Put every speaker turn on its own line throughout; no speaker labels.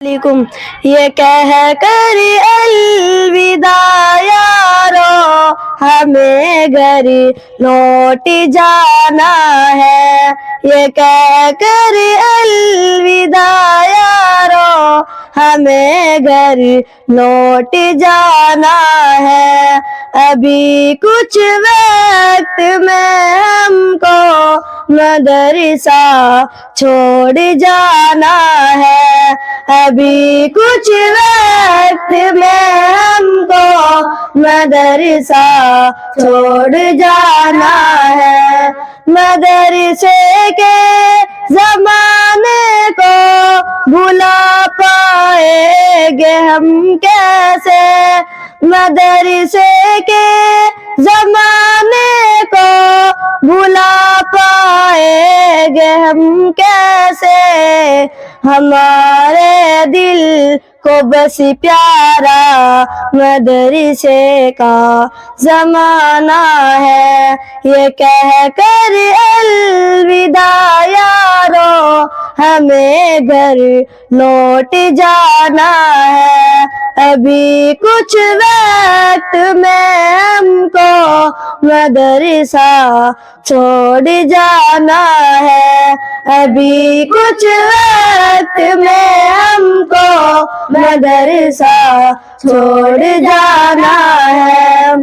वालेकुम। ये कह कर अलविदा यारो, हमें घर लौट जाना है। ये कह कर अलविदा यारो, हमें घर लौट जाना है। अभी कुछ वक्त में हमको मदरसा छोड़ जाना है। अभी कुछ वक्त में हमको मदरसा छोड़ जाना है। मदरसे के ज़माने को भुला पाएंगे हम कैसे। मदरसे के ज़माने को भुला पाएंगे हम कैसे। हमारे दिल को बस प्यारा मदरसे का ज़माना है। ये कह कर अलविदा यारो, हमें घर लौट जाना है। अभी कुछ वक्त में हमको मदरसा छोड़ जाना है। अभी कुछ वक्त में हमको मदरसा छोड़ जाना है।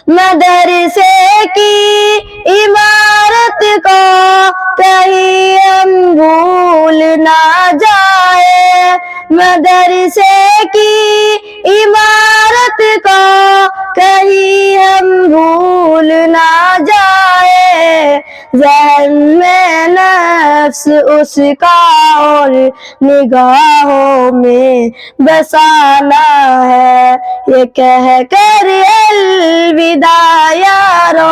मदरसे की इमारत को कहीं हम भूल ना जाए। मदरसे की इमारत को कहीं हम भूल ना जाए। ज़हन में नफ्स उसका और निगाहों में बसाना है। ये कह कर अलविदा यारो,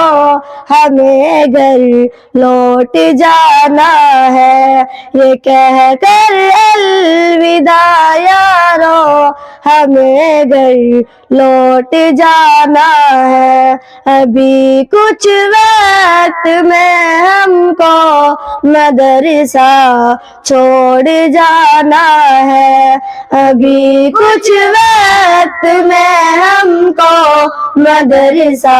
हमें घर लौट जाना है। ये कह कर अलविदा यारो, हमें घर लौट जाना है। अभी कुछ वक्त में हमको मदरसा छोड़ जाना है। अभी कुछ वक्त में हमको मदरसा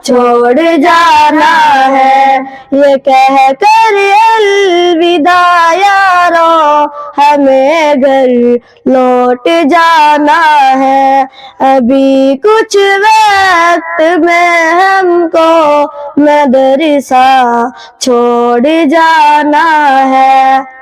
छोड़ जाना है। ये कह कर अलविदा यारो, हमें घर लौट जाना है। अभी कुछ वक्त में हमको मदरसा छोड़ जाना है।